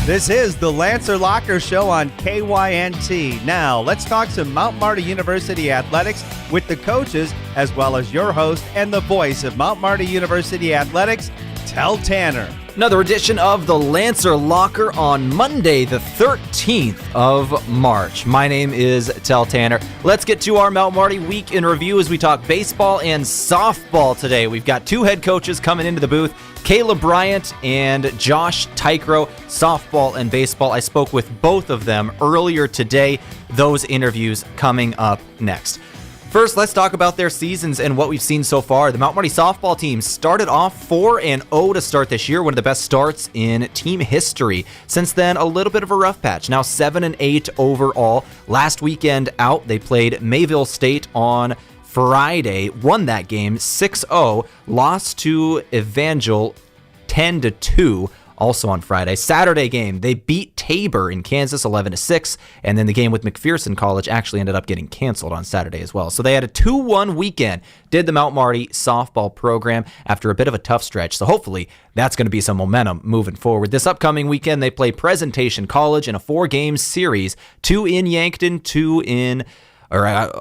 This is the Lancer Locker Show on KYNT. Now, let's talk some Mount Marty University athletics with the coaches, as well as your host and the voice of Mount Marty University athletics, Tel Tanner. Another edition of the Lancer Locker on Monday, the 13th of March. My name is Tel Tanner. Let's get to our Mount Marty week in review as we talk baseball and softball today. We've got two head coaches coming into the booth, Kayla Bryant and Josh Tykro, softball and baseball. I spoke with both of them earlier today. Those interviews coming up next. First, let's talk about their seasons and what we've seen so far. The Mount Marty softball team started off 4-0 to start this year, one of the best starts in team history. Since then, a little bit of a rough patch. Now 7-8 overall. Last weekend out, they played Mayville State on Friday, won that game 6-0, lost to Evangel 10-2. Also on Friday. Saturday game, they beat Tabor in Kansas 11-6, and then the game with McPherson College actually ended up getting canceled on Saturday as well. So they had a 2-1 weekend, did the Mount Marty softball program after a bit of a tough stretch. So hopefully that's going to be some momentum moving forward. This upcoming weekend, they play Presentation College in a 4-game series, 2 in Yankton, 2 in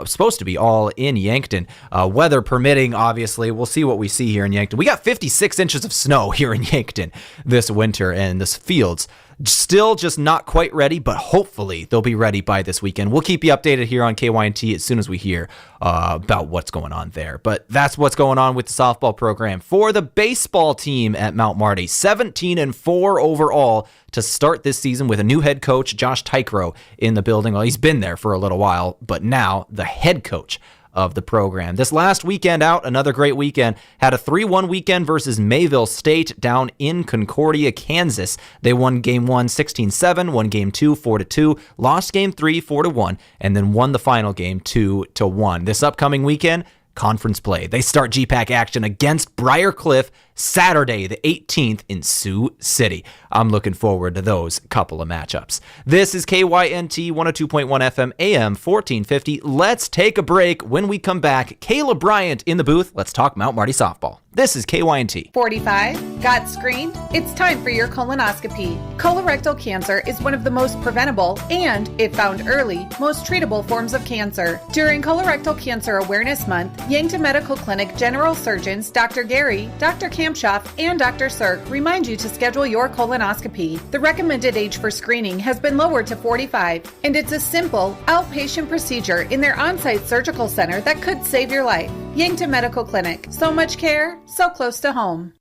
supposed to be all in Yankton. Weather permitting, obviously. We'll see what we see here in Yankton. We got 56 inches of snow here in Yankton this winter, and this field's still just not quite ready, but hopefully they'll be ready by this weekend. We'll keep you updated here on KYNT as soon as we hear about what's going on there. But that's what's going on with the softball program. For the baseball team at Mount Marty, 17-4 overall to start this season with a new head coach, Josh Tykro, in the building. Well, he's been there for a little while, but now the head coach of the program. This last weekend out, another great weekend, had a 3-1 weekend versus Mayville State down in Concordia, Kansas. They won game 1 16-7, won game 2 4-2, lost game 3 4-1, and then won the final game 2-1. This upcoming weekend, conference play. They start GPAC action against Briar Cliff Saturday, the 18th in Sioux City. I'm looking forward to those couple of matchups. This is KYNT 102.1 FM AM 1450. Let's take a break. When we come back, Kayla Bryant in the booth. Let's talk Mount Marty softball. This is KYNT. 45, got screened? It's time for your colonoscopy. Colorectal cancer is one of the most preventable and, if found early, most treatable forms of cancer. During Colorectal Cancer Awareness Month, Yankton Medical Clinic General Surgeons Dr. Gary, Dr. Kampshoff, and Dr. Sirk remind you to schedule your colonoscopy. The recommended age for screening has been lowered to 45, and it's a simple, outpatient procedure in their on-site surgical center that could save your life. Yankton Medical Clinic. So much care, so close to home.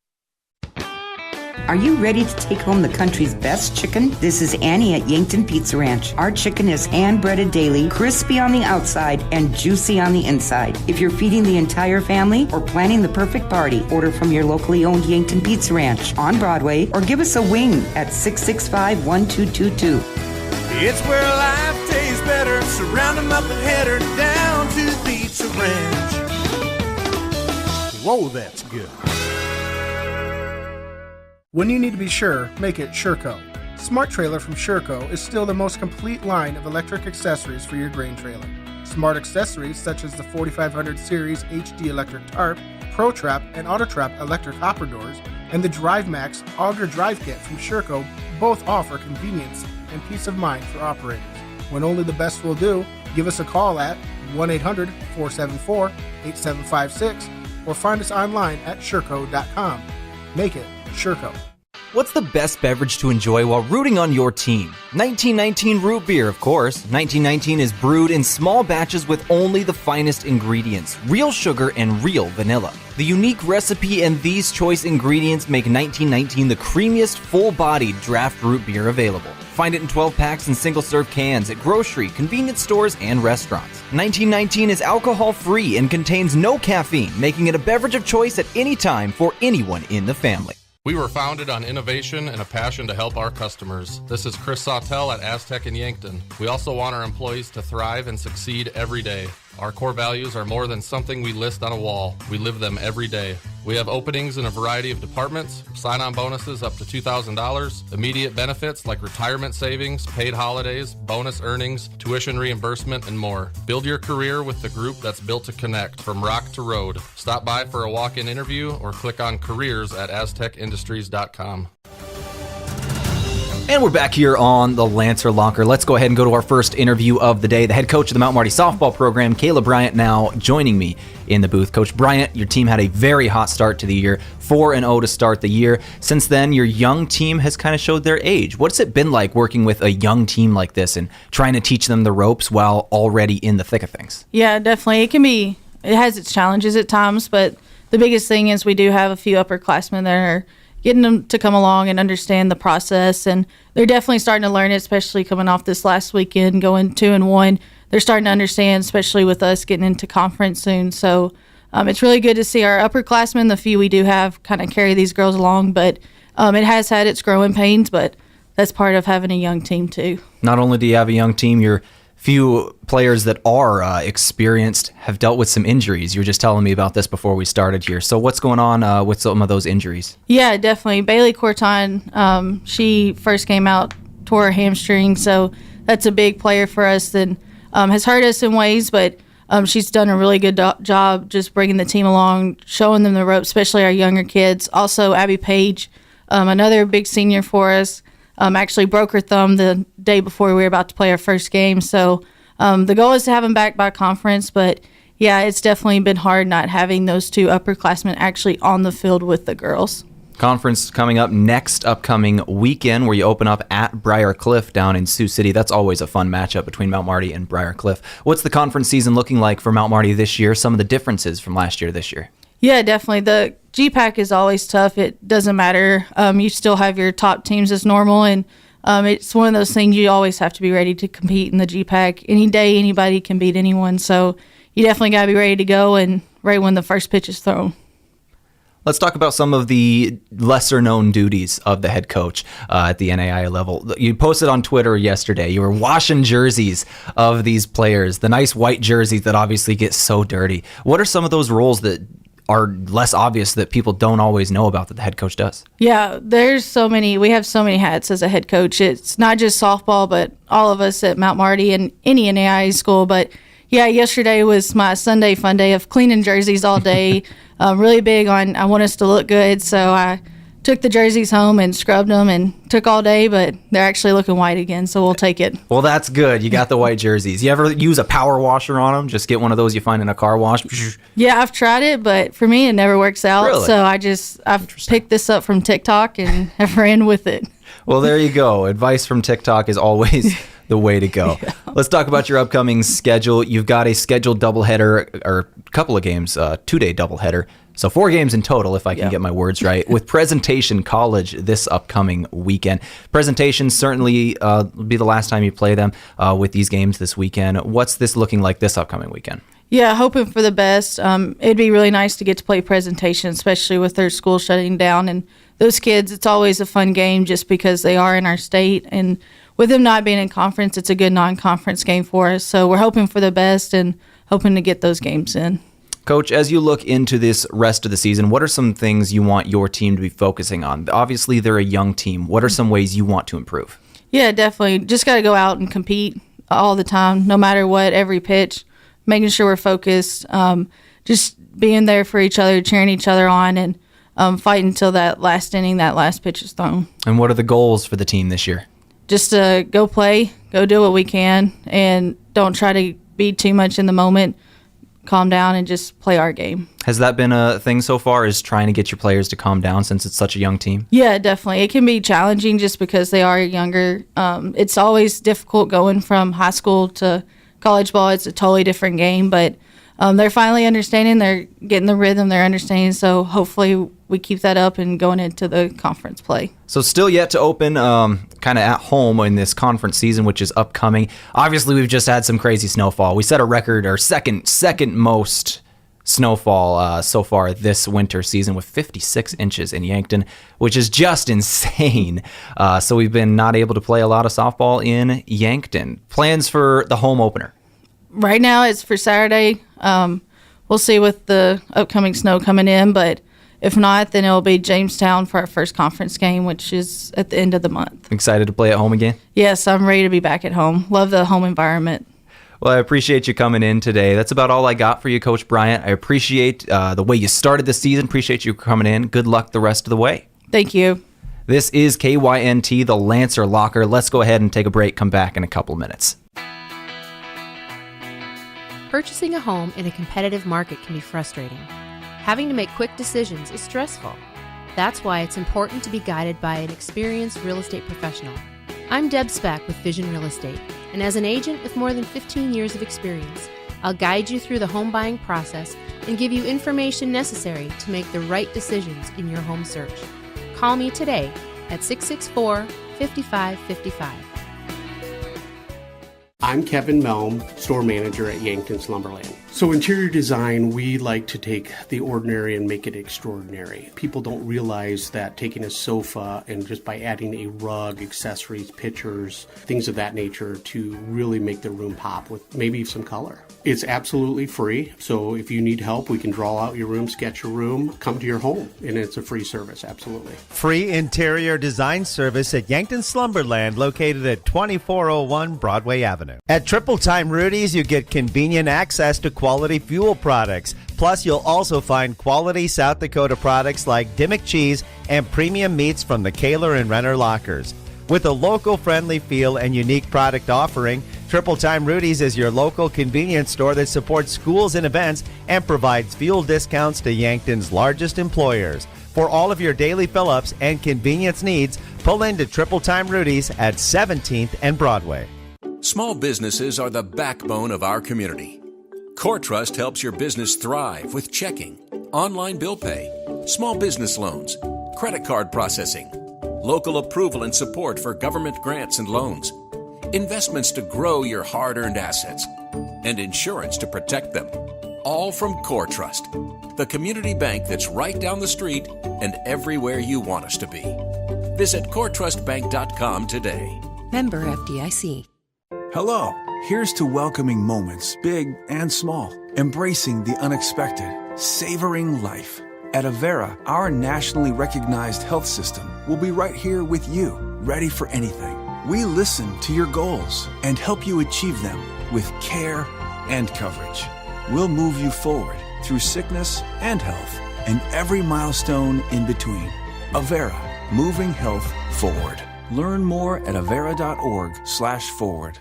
Are you ready to take home the country's best chicken? This is Annie at Yankton Pizza Ranch. Our chicken is hand-breaded daily, crispy on the outside, and juicy on the inside. If you're feeding the entire family or planning the perfect party, order from your locally owned Yankton Pizza Ranch on Broadway or give us a wing at 665-1222. It's where life tastes better. Surround them up and head her down to the Pizza Ranch. Whoa, that's good. When you need to be sure, make it Sherco. Smart Trailer from Sherco is still the most complete line of electric accessories for your grain trailer. Smart accessories such as the 4500 Series HD electric tarp, Pro Trap and Auto Trap electric hopper doors, and the Drive Max Auger Drive Kit from Sherco both offer convenience and peace of mind for operators. When only the best will do, give us a call at 1-800-474-8756 or find us online at Sherco.com. Make it Sherco. What's the best beverage to enjoy while rooting on your team? 1919 root beer, of course. 1919 is brewed in small batches with only the finest ingredients, real sugar and real vanilla. The unique recipe and these choice ingredients make 1919 the creamiest, full-bodied draft root beer available. Find it in 12 packs and single-serve cans at grocery, convenience stores, and restaurants. 1919 is alcohol-free and contains no caffeine, making it a beverage of choice at any time for anyone in the family. We were founded on innovation and a passion to help our customers. This is Chris Sawtell at Aztec in Yankton. We also want our employees to thrive and succeed every day. Our core values are more than something we list on a wall. We live them every day. We have openings in a variety of departments, sign-on bonuses up to $2,000, immediate benefits like retirement savings, paid holidays, bonus earnings, tuition reimbursement, and more. Build your career with the group that's built to connect from rock to road. Stop by for a walk-in interview or click on careers at aztecindustries.com. And we're back here on the Lancer Locker. Let's go ahead and go to our first interview of the day. The head coach of the Mount Marty softball program, Kayla Bryant, now joining me in the booth. Coach Bryant, your team had a very hot start to the year, 4-0 to start the year. Since then, your young team has kind of showed their age. What's it been like working with a young team like this and trying to teach them the ropes while already in the thick of things? Yeah, definitely. It has its challenges at times, but the biggest thing is we do have a few upperclassmen that are getting them to come along and understand the process, and they're definitely starting to learn it, especially coming off this last weekend, going 2-1. They're starting to understand, especially with us getting into conference soon. So it's really good to see our upperclassmen, the few we do have, kind of carry these girls along, but it has had its growing pains, but that's part of having a young team too. Not only do you have a young team, your few players that are experienced have dealt with some injuries. You were just telling me about this before we started here. So what's going on with some of those injuries? Yeah, definitely. Bailey Corton, she first came out, tore her hamstring, so that's a big player for us and has hurt us in ways, but she's done a really good job just bringing the team along, showing them the ropes, especially our younger kids. Also, Abby Page, another big senior for us, actually broke her thumb the day before we were about to play our first game. So the goal is to have them back by conference, but yeah, it's definitely been hard not having those two upperclassmen actually on the field with the girls. Conference coming up next upcoming weekend where you open up at Briar Cliff down in Sioux City. That's always a fun matchup between Mount Marty and Briar Cliff. What's the conference season looking like for Mount Marty this year? Some of the differences from last year to this year? Yeah, definitely. The GPAC is always tough. It doesn't matter. You still have your top teams as normal, and it's one of those things you always have to be ready to compete in the GPAC. Any day, anybody can beat anyone, so you definitely got to be ready to go and right when the first pitch is thrown. Let's talk about some of the lesser-known duties of the head coach at the NAIA level. You posted on Twitter yesterday. You were washing jerseys of these players, the nice white jerseys that obviously get so dirty. What are some of those roles that are less obvious that people don't always know about that the head coach does? Yeah, there's so many. We have so many hats as a head coach. It's not just softball, but all of us at Mount Marty and any NAIA school. But yeah, yesterday was my Sunday fun day of cleaning jerseys all day. Really big on, I want us to look good. So I took the jerseys home and scrubbed them and took all day, but they're actually looking white again, so we'll take it. Well, that's good. You got the white jerseys. You ever use a power washer on them? Just get one of those you find in a car wash? Yeah, I've tried it, but for me, it never works out. Really? So I've picked this up from TikTok and have ran with it. Well, there you go. Advice from TikTok is always the way to go. Yeah. Let's talk about your upcoming schedule. You've got a scheduled doubleheader, or a couple of games, 2-day doubleheader. So 4 games in total, if I can get my words right, with Presentation College this upcoming weekend. Presentation certainly will be the last time you play them with these games this weekend. What's this looking like this upcoming weekend? Yeah, hoping for the best. It'd be really nice to get to play Presentation, especially with their school shutting down. And those kids, it's always a fun game just because they are in our state. And with them not being in conference, it's a good non-conference game for us. So we're hoping for the best and hoping to get those games in. Coach, as you look into this rest of the season, what are some things you want your team to be focusing on? Obviously, they're a young team. What are some ways you want to improve? Yeah, definitely. Just got to go out and compete all the time, no matter what, every pitch, making sure we're focused, just being there for each other, cheering each other on, and fighting until that last inning, that last pitch is thrown. And what are the goals for the team this year? Just to go play, go do what we can, and don't try to be too much in the moment. Calm down and just play our game. Has that been a thing so far, is trying to get your players to calm down since it's such a young team? Yeah, definitely. It can be challenging just because they are younger. It's always difficult going from high school to college ball. It's a totally different game, but they're finally understanding. They're getting the rhythm. They're understanding. So hopefully we keep that up and going into the conference play. So still yet to open kind of at home in this conference season, which is upcoming. Obviously, we've just had some crazy snowfall. We set a record, our second most snowfall so far this winter season with 56 inches in Yankton, which is just insane. So we've been not able to play a lot of softball in Yankton. Plans for the home opener? Right now it's for Saturday. We'll see with the upcoming snow coming in, but if not, then it'll be Jamestown for our first conference game, which is at the end of the month. Excited to play at home again? Yes, I'm ready to be back at home. Love the home environment. Well, I appreciate you coming in today. That's about all I got for you, Coach Bryant. I appreciate the way you started the season. Appreciate you coming in. Good luck the rest of the way. Thank you. This is KYNT, the Lancer Locker. Let's go ahead and take a break, come back in a couple minutes. Purchasing a home in a competitive market can be frustrating. Having to make quick decisions is stressful. That's why it's important to be guided by an experienced real estate professional. I'm Deb Speck with Vision Real Estate, and as an agent with more than 15 years of experience, I'll guide you through the home buying process and give you information necessary to make the right decisions in your home search. Call me today at 664-5555. I'm Kevin Melm, store manager at Yankton Slumberland. So interior design, we like to take the ordinary and make it extraordinary. People don't realize that taking a sofa and just by adding a rug, accessories, pictures, things of that nature to really make the room pop with maybe some color. It's absolutely free. So if you need help, we can draw out your room, sketch your room, come to your home, and it's a free service, absolutely. Free interior design service at Yankton Slumberland, located at 2401 Broadway Avenue. At Triple Time Rudy's, you get convenient access to quality fuel products. Plus, you'll also find quality South Dakota products like Dimmock cheese and premium meats from the Kaler and Renner lockers. With a local-friendly feel and unique product offering, Triple Time Rudy's is your local convenience store that supports schools and events and provides fuel discounts to Yankton's largest employers. For all of your daily fill-ups and convenience needs, pull into Triple Time Rudy's at 17th and Broadway. Small businesses are the backbone of our community. CoreTrust helps your business thrive with checking, online bill pay, small business loans, credit card processing, local approval and support for government grants and loans, investments to grow your hard-earned assets, and insurance to protect them. All from CoreTrust, the community bank that's right down the street and everywhere you want us to be. Visit CoreTrustBank.com today. Member FDIC. Hello, here's to welcoming moments, big and small, embracing the unexpected, savoring life. At Avera, our nationally recognized health system will be right here with you, ready for anything. We listen to your goals and help you achieve them with care and coverage. We'll move you forward through sickness and health and every milestone in between. Avera, moving health forward. Learn more at avera.org/forward.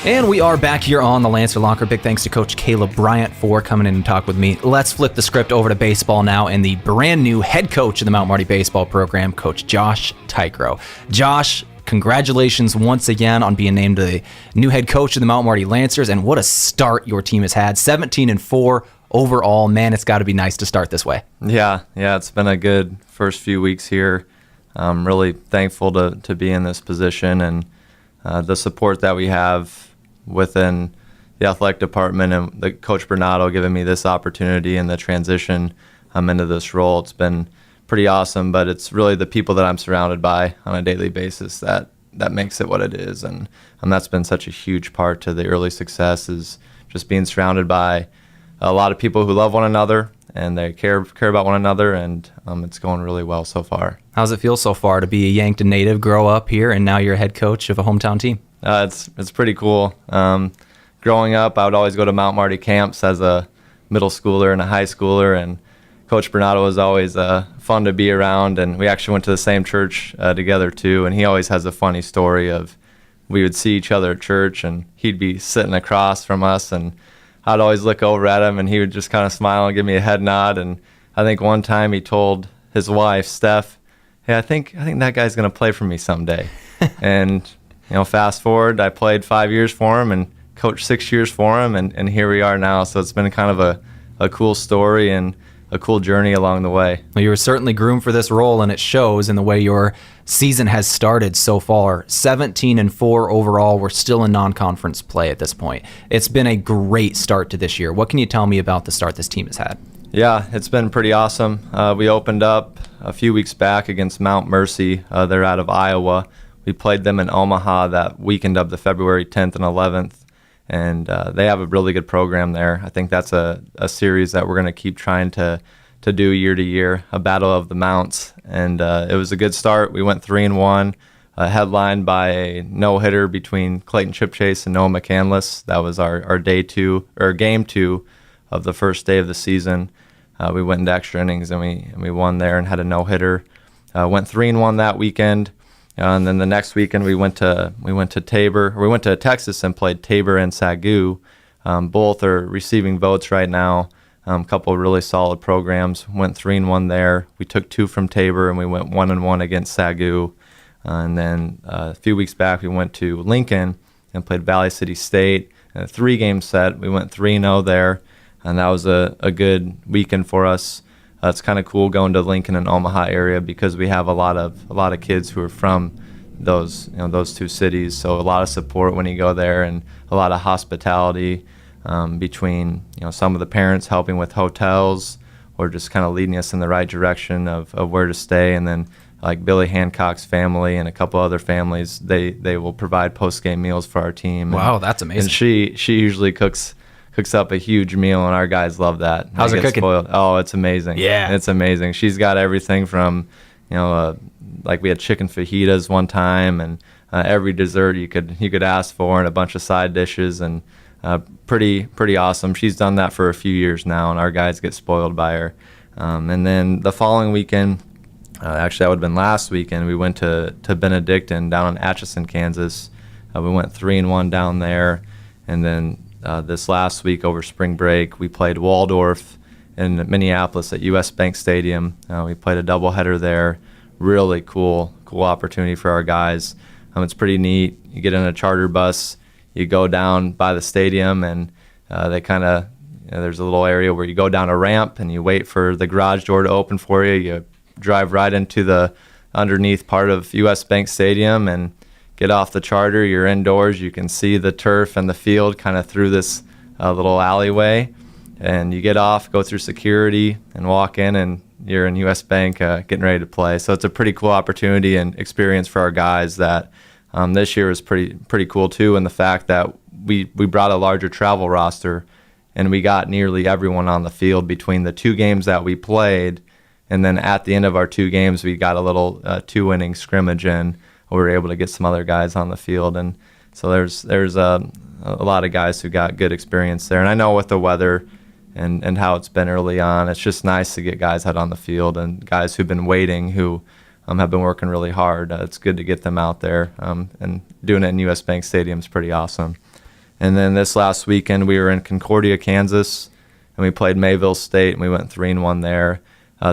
And we are back here on the Lancer Locker. Big thanks to Coach Caleb Bryant for coming in and talk with me. Let's flip the script over to baseball now, and the brand new head coach of the Mount Marty baseball program, Coach Josh Tykro. Josh, congratulations once again on being named the new head coach of the Mount Marty Lancers, and what a start your team has had. 17-4 overall. Man, it's got to be nice to start this way. Yeah, it's been a good first few weeks here. I'm really thankful to be in this position, and the support that we have within the athletic department and the Coach Bernardo giving me this opportunity and the transition into this role. It's been pretty awesome, but it's really the people that I'm surrounded by on a daily basis that makes it what it is. And that's been such a huge part to the early success, is just being surrounded by a lot of people who love one another and they care about one another, and it's going really well so far. How's it feel so far to be a Yankton native, grow up here, and now you're a head coach of a hometown team? It's pretty cool. Growing up, I would always go to Mount Marty camps as a middle schooler and a high schooler, and Coach Bernardo was always fun to be around, and we actually went to the same church together too, and he always has a funny story of we would see each other at church, and he'd be sitting across from us, and I'd always look over at him, and he would just kind of smile and give me a head nod. And I think one time he told his wife, Steph, "Hey, I think that guy's going to play for me someday." And fast forward, I played 5 years for him and coached 6 years for him, and here we are now. So it's been kind of a cool story and a cool journey along the way. Well, you were certainly groomed for this role, and it shows in the way your season has started so far. 17-4 overall. We're still in non-conference play at this point. It's been a great start to this year. What can you tell me about the start this team has had? Yeah, it's been pretty awesome. We opened up a few weeks back against Mount Mercy. They're out of Iowa. We played them in Omaha that weekend of the February 10th and 11th. And they have a really good program there. I think that's a series that we're going to keep trying to do year to year, a battle of the mounts. And it was a good start. We went 3-1, headlined by a no-hitter between Clayton Chipchase and Noah McCandless. That was our game two of the first day of the season. We went into extra innings and we won there and had a no-hitter. Went 3-1 that weekend. And then the next weekend we went to Texas and played Tabor and Sagu. Both are receiving votes right now. A couple of really solid programs. Went 3-1 there. We took 2 from Tabor and we went 1-1 against Sagu. And then a few weeks back we went to Lincoln and played Valley City State. In a 3-game set, we went 3-0 there, and that was a good weekend for us. It's kind of cool going to Lincoln and Omaha area because we have a lot of kids who are from those two cities. So a lot of support when you go there, and a lot of hospitality between some of the parents helping with hotels or just kind of leading us in the right direction of where to stay, and then like Billy Hancock's family and a couple other families, they will provide post-game meals for our team. Wow, that's amazing. And she usually cooks up a huge meal, and our guys love that. How's her cooking? Spoiled. Oh, it's amazing. Yeah. It's amazing. She's got everything from, like we had chicken fajitas one time, and every dessert you could ask for, and a bunch of side dishes, and pretty awesome. She's done that for a few years now, and our guys get spoiled by her. And then the following weekend, actually that would have been last weekend, we went to Benedictine down in Atchison, Kansas. We went 3-1 down there, and then this last week over spring break, we played Waldorf in Minneapolis at US Bank Stadium. We played a doubleheader there. Really cool opportunity for our guys. It's pretty neat. You get in a charter bus, you go down by the stadium, and they kind of, there's a little area where you go down a ramp and you wait for the garage door to open for you. You drive right into the underneath part of US Bank Stadium and get off the charter. You're indoors. You can see the turf and the field kind of through this little alleyway. And you get off, go through security, and walk in, and you're in US Bank getting ready to play. So it's a pretty cool opportunity and experience for our guys that this year is pretty cool too, and the fact that we brought a larger travel roster, and we got nearly everyone on the field between the 2 games that we played, and then at the end of our 2 games, we got a little 2-inning scrimmage in. We were able to get some other guys on the field, and so there's a lot of guys who got good experience there. And I know with the weather and how it's been early on, it's just nice to get guys out on the field, and guys who've been waiting, who have been working really hard. It's good to get them out there, and doing it in US Bank Stadium is pretty awesome. And then this last weekend, we were in Concordia, Kansas, and we played Mayville State, and we went 3-1 there.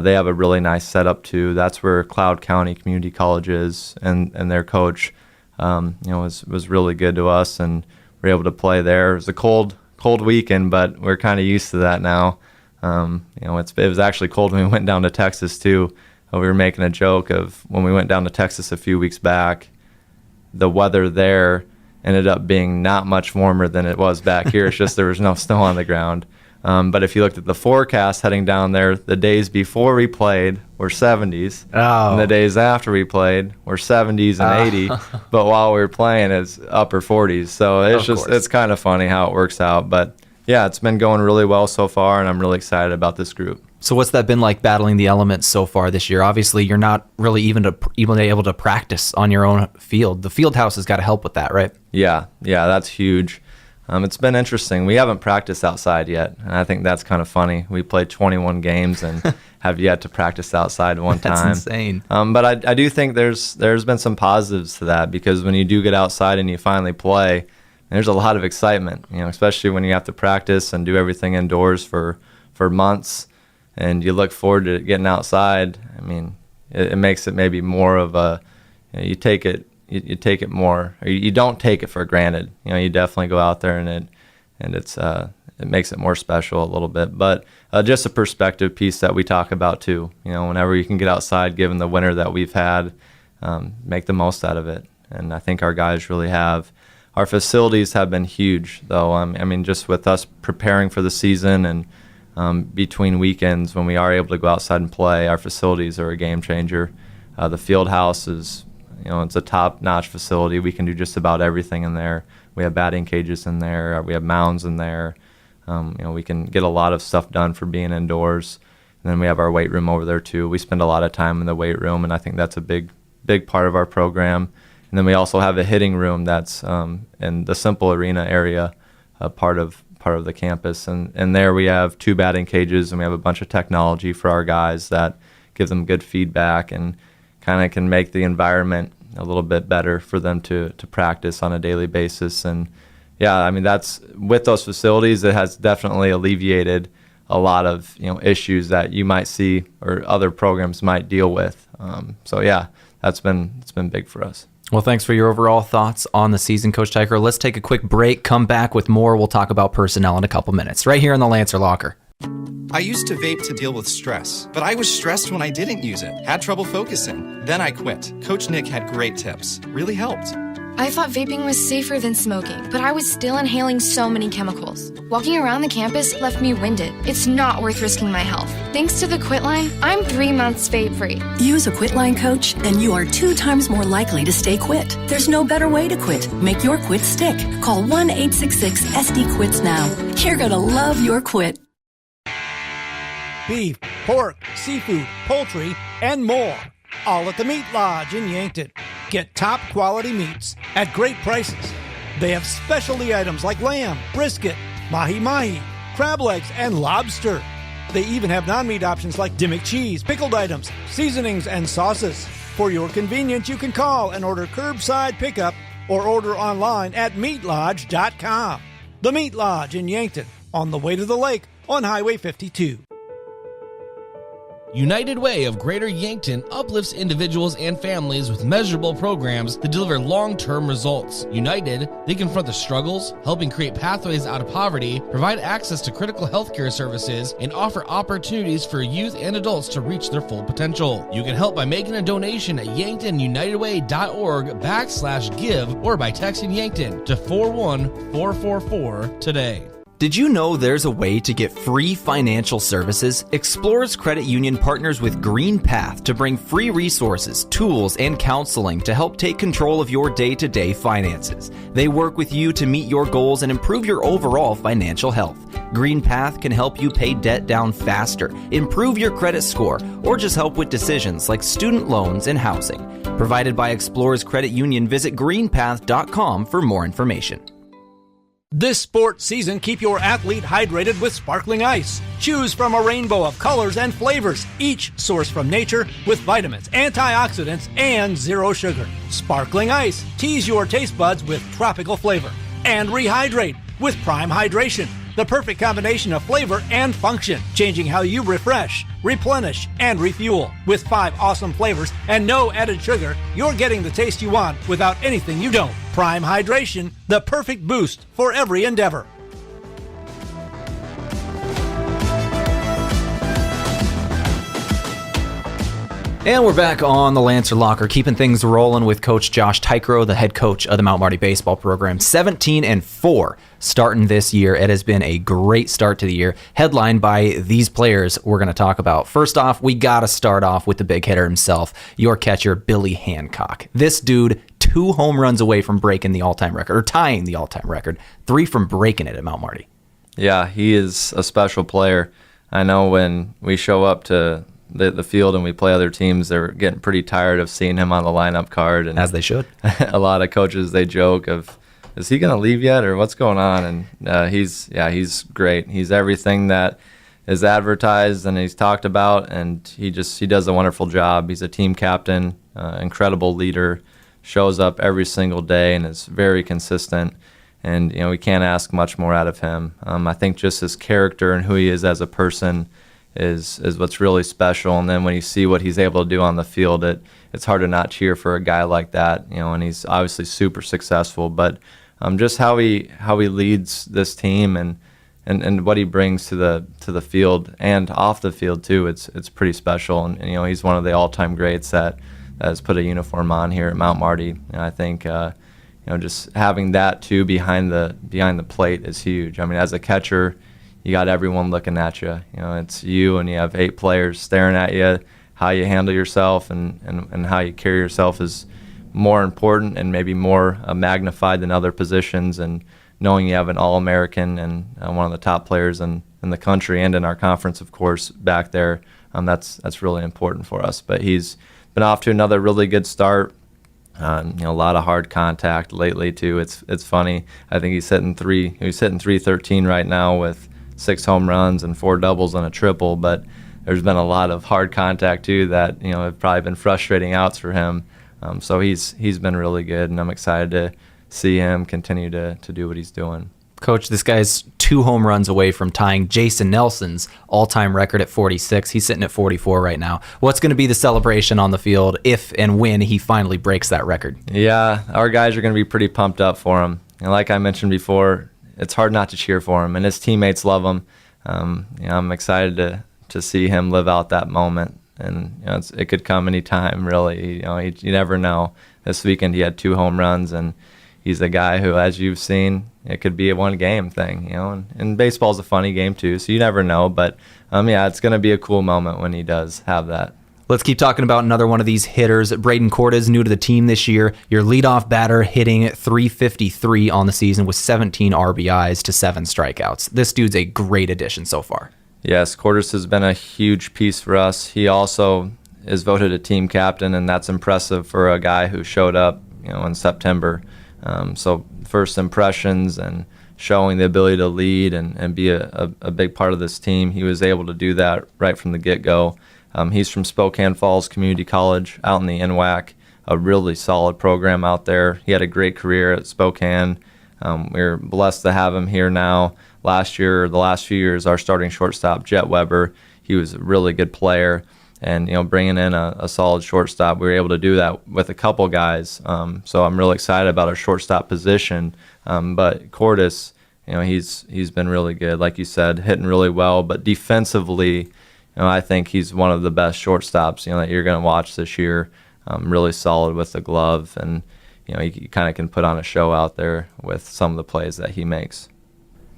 They have a really nice setup too. That's where Cloud County Community College is, and their coach, was really good to us, and we were able to play there. It was a cold weekend, but we're kind of used to that now. It was actually cold when we went down to Texas too. We were making a joke of when we went down to Texas a few weeks back, the weather there ended up being not much warmer than it was back here. It's just there was no snow on the ground. But if you looked at the forecast heading down there, the days before we played were 70s, and the days after we played were 70s and 80. But while we were playing, it's upper 40s. So it's kind of funny how it works out. But yeah, it's been going really well so far, and I'm really excited about this group. So what's that been like battling the elements so far this year? Obviously, you're not really even able to practice on your own field. The field house has got to help with that, right? Yeah, that's huge. It's been interesting. We haven't practiced outside yet, and I think that's kind of funny. We played 21 games and have yet to practice outside one time. That's insane. But I do think there's been some positives to that, because when you do get outside and you finally play, there's a lot of excitement, especially when you have to practice and do everything indoors for months, and you look forward to getting outside. I mean, it makes it maybe more of a, you take it more, or you don't take it for granted. You definitely go out there, and it makes it more special a little bit. But just a perspective piece that we talk about too. Whenever you can get outside, given the winter that we've had, make the most out of it. And I think our guys really have. Our facilities have been huge, though. I mean, just with us preparing for the season, and between weekends when we are able to go outside and play, our facilities are a game changer. The field house is, it's a top-notch facility. We can do just about everything in there. We have batting cages in there. We have mounds in there. We can get a lot of stuff done for being indoors. And then we have our weight room over there too. We spend a lot of time in the weight room, and I think that's a big part of our program. And then we also have a hitting room that's in the Simple Arena area, part of part of the campus. And there we have 2 batting cages, and we have a bunch of technology for our guys that give them good feedback and kind of can make the environment a little bit better for them to practice on a daily basis. And yeah, I mean, that's with those facilities, it has definitely alleviated a lot of issues that you might see or other programs might deal with. So yeah, it's been big for us. Well, thanks for your overall thoughts on the season, Coach Tykrow. Let's take a quick break, come back with more. We'll talk about personnel in a couple minutes, right here in the Lancer Locker. I used to vape to deal with stress, but I was stressed when I didn't use it, had trouble focusing. Then I quit. Coach Nick had great tips, really helped. I thought vaping was safer than smoking, but I was still inhaling so many chemicals. Walking around the campus left me winded. It's not worth risking my health. Thanks to the Quit Line, I'm 3 months vape-free. Use a Quit Line coach, and you are 2 times more likely to stay quit. There's no better way to quit. Make your quit stick. Call 1-866-SD-QUITS now. You're gonna love your quit. Beef, pork, seafood, poultry, and more. All at the Meat Lodge in Yankton. Get top quality meats at great prices. They have specialty items like lamb, brisket, mahi-mahi, crab legs, and lobster. They even have non-meat options like Dimmick cheese, pickled items, seasonings, and sauces. For your convenience, you can call and order curbside pickup or order online at meatlodge.com. The Meat Lodge in Yankton, on the way to the lake on Highway 52. United Way of Greater Yankton uplifts individuals and families with measurable programs that deliver long-term results. United, they confront the struggles, helping create pathways out of poverty, provide access to critical healthcare services, and offer opportunities for youth and adults to reach their full potential. You can help by making a donation at yanktonnunitedway.org/give or by texting Yankton to 41444 today. Did you know there's a way to get free financial services? Explorers Credit Union partners with Green Path to bring free resources, tools, and counseling to help take control of your day-to-day finances. They work with you to meet your goals and improve your overall financial health. Green Path can help you pay debt down faster, improve your credit score, or just help with decisions like student loans and housing. Provided by Explorers Credit Union, visit greenpath.com for more information. This sports season, keep your athlete hydrated with sparkling ice. Choose from a rainbow of colors and flavors, each sourced from nature with vitamins, antioxidants, and zero sugar. Sparkling ice, tease your taste buds with tropical flavor. And rehydrate with Prime Hydration, the perfect combination of flavor and function, changing how you refresh, replenish, and refuel. With 5 awesome flavors and no added sugar, you're getting the taste you want without anything you don't. Prime Hydration, the perfect boost for every endeavor. And we're back on the Lancer Locker, keeping things rolling with Coach Josh Tykrow, the head coach of the Mount Marty baseball program. 17-4 starting this year. It has been a great start to the year, headlined by these players we're going to talk about. First off, we got to start off with the big hitter himself, your catcher, Billy Hancock. This dude, 2 home runs away from breaking the all-time record, or tying the all-time record, 3 from breaking it at Mount Marty. Yeah, he is a special player. I know when we show up to the field and we play other teams, they're getting pretty tired of seeing him on the lineup card. And as they should. A lot of coaches, they joke of, is he going to leave yet or what's going on? And he's great. He's everything that is advertised and he's talked about, and he does a wonderful job. He's a team captain, incredible leader, shows up every single day and is very consistent. And we can't ask much more out of him. I think just his character and who he is as a person is what's really special. And then when you see what he's able to do on the field, it's hard to not cheer for a guy like that. And he's obviously super successful, but just how he leads this team and what he brings to the field and off the field too, it's pretty special. And he's one of the all-time greats that has put a uniform on here at Mount Marty. And I think just having that too behind the plate is huge. I mean, as a catcher, you got everyone looking at you. It's you, and you have 8 players staring at you. How you handle yourself and how you carry yourself is more important and maybe more magnified than other positions. And knowing you have an All-American and one of the top players in the country and in our conference, of course, back there, that's really important for us. But he's been off to another really good start. A lot of hard contact lately too. It's funny. I think he's hitting 313 right now with 6 home runs and 4 doubles and a triple. But there's been a lot of hard contact too that have probably been frustrating outs for him. So he's been really good, and I'm excited to see him continue to do what he's doing. Coach, this guy's 2 home runs away from tying Jason Nelson's all-time record at 46. He's sitting at 44 right now. What's going to be the celebration on the field if and when he finally breaks that record? Yeah, our guys are going to be pretty pumped up for him. And like I mentioned before, it's hard not to cheer for him, and his teammates love him. I'm excited to see him live out that moment, and it could come anytime, really. You never know. This weekend he had 2 home runs, and he's a guy who, as you've seen, it could be a one-game thing, and baseball's a funny game too, so you never know. But it's going to be a cool moment when he does have that. Let's keep talking about another one of these hitters. Braden Cordes, new to the team this year. Your leadoff batter, hitting .353 on the season with 17 RBIs to 7 strikeouts. This dude's a great addition so far. Yes, Cordes has been a huge piece for us. He also is voted a team captain, and that's impressive for a guy who showed up, in September. So first impressions and showing the ability to lead and be a big part of this team, he was able to do that right from the get-go. He's from Spokane Falls Community College out in the NWAC, a really solid program out there. He had a great career at Spokane. We're blessed to have him here now. The last few years, our starting shortstop, Jet Weber, he was a really good player. And, bringing in a solid shortstop, we were able to do that with a couple guys. So I'm really excited about our shortstop position. But Cordes, he's been really good, like you said, hitting really well. But defensively, I think he's one of the best shortstops, that you're going to watch this year. Really solid with the glove, and he kind of can put on a show out there with some of the plays that he makes.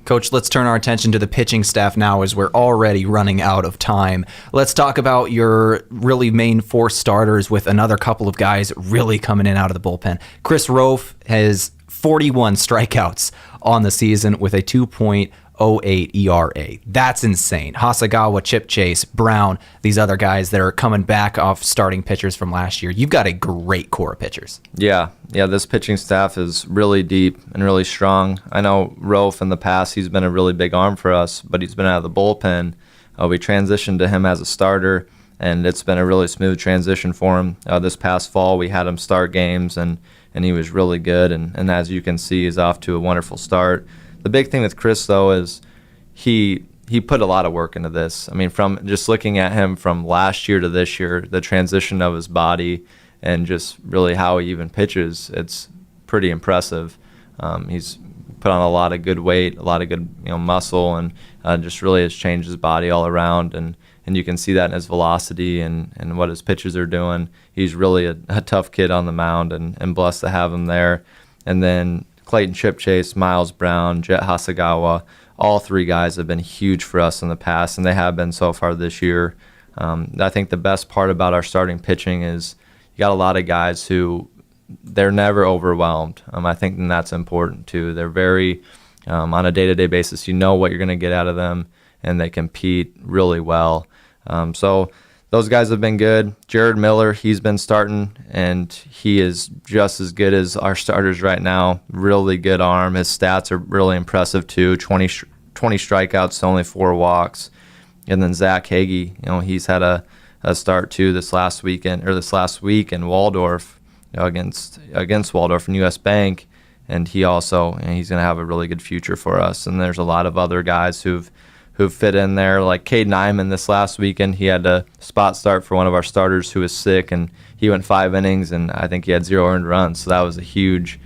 Coach, let's turn our attention to the pitching staff now as we're already running out of time. Let's talk about your really main 4 starters with another couple of guys really coming in out of the bullpen. Chris Rofe has 41 strikeouts on the season with a 2.08 ERA. That's insane. Hasegawa, Chip Chase, Brown, these other guys that are coming back off starting pitchers from last year. You've got a great core of pitchers. Yeah, this pitching staff is really deep and really strong. I know Rofe in the past, he's been a really big arm for us, but he's been out of the bullpen. We transitioned to him as a starter, and it's been a really smooth transition for him. This past fall, we had him start games, and he was really good, and as you can see, he's off to a wonderful start. The big thing with Chris, though, is he put a lot of work into this. I mean, from just looking at him from last year to this year, the transition of his body and just really how he even pitches, it's pretty impressive. He's put on a lot of good weight, a lot of good muscle, and just really has changed his body all around. And you can see that in his velocity and what his pitches are doing. He's really a tough kid on the mound, and blessed to have him there. And then Clayton Chip Chase, Miles Brown, Jet Hasegawa, all 3 guys have been huge for us in the past, and they have been so far this year. I think the best part about our starting pitching is you got a lot of guys who they're never overwhelmed. I think that's important too. They're very, on a day-to-day basis, what you're going to get out of them, and they compete really well. So those guys have been good. Jared Miller, he's been starting, and he is just as good as our starters right now. Really good arm. His stats are really impressive too. 20 strikeouts, only 4 walks. And then Zach Hagee, he's had a start too this last week in Waldorf, against Waldorf and U.S. Bank, and he's going to have a really good future for us. And there's a lot of other guys who've fit in there, like Cade Nyman this last weekend. He had a spot start for one of our starters who was sick, and he went 5 innings, and I think he had 0 earned runs. So that was a huge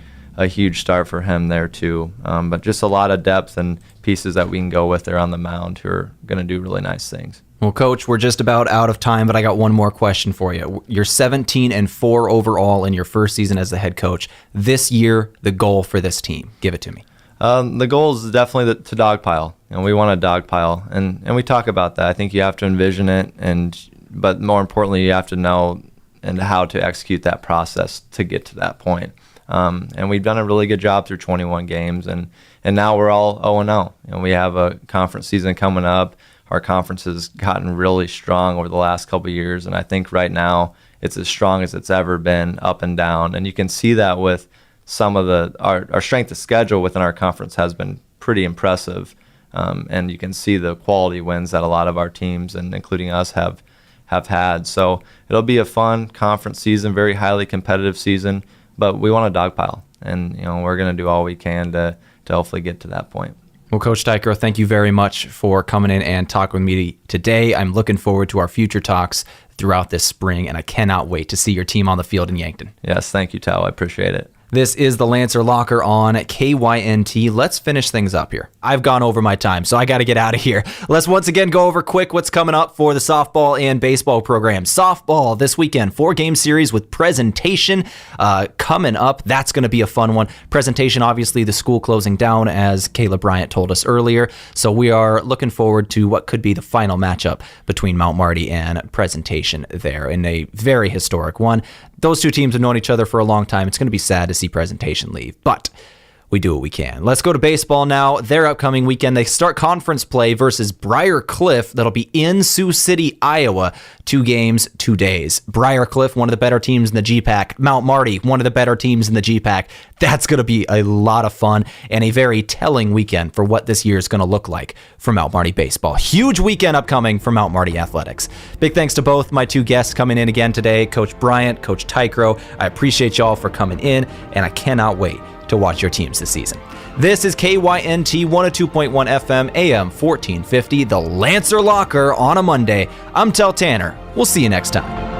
start for him there too. But just a lot of depth and pieces that we can go with there on the mound who are going to do really nice things. Well, Coach, we're just about out of time, but I got one more question for you. You're 17-4 overall in your first season as the head coach. This year, the goal for this team, give it to me. The goal is definitely to dogpile. We want to dogpile, and we talk about that. I think you have to envision it, but more importantly, you have to know and how to execute that process to get to that point. And we've done a really good job through 21 games, and now we're all 0-0. We have a conference season coming up. Our conference has gotten really strong over the last couple of years, and I think right now it's as strong as it's ever been, up and down. And you can see that with some of our strength of schedule within our conference has been pretty impressive. And you can see the quality wins that a lot of our teams, and including us, have had. So it'll be a fun conference season, very highly competitive season, but we want a dogpile. And we're going to do all we can to hopefully get to that point. Well, Coach Tykro, thank you very much for coming in and talking with me today. I'm looking forward to our future talks throughout this spring, and I cannot wait to see your team on the field in Yankton. Yes, thank you, Tal. I appreciate it. This is the Lancer Locker on KYNT. Let's finish things up here. I've gone over my time, so I got to get out of here. Let's once again go over quick what's coming up for the softball and baseball program. Softball this weekend, 4-game series with presentation coming up. That's going to be a fun one. Presentation, obviously, the school closing down, as Kayla Bryant told us earlier. So we are looking forward to what could be the final matchup between Mount Marty and Presentation there in a very historic one. Those two teams have known each other for a long time. It's going to be sad to see Presentation leave, but we do what we can. Let's go to baseball now. Their upcoming weekend, they start conference play versus Briar Cliff. That'll be in Sioux City, Iowa. 2 games, 2 days. Briar Cliff, one of the better teams in the GPAC. Mount Marty, one of the better teams in the GPAC. That's going to be a lot of fun and a very telling weekend for what this year is going to look like for Mount Marty baseball. Huge weekend upcoming for Mount Marty athletics. Big thanks to both my 2 guests coming in again today, Coach Bryant, Coach Tykro. I appreciate y'all for coming in, and I cannot wait to watch your teams this season. This is KYNT 102.1 FM, AM 1450, the Lancer Locker on a Monday. I'm Tel Tanner. We'll see you next time.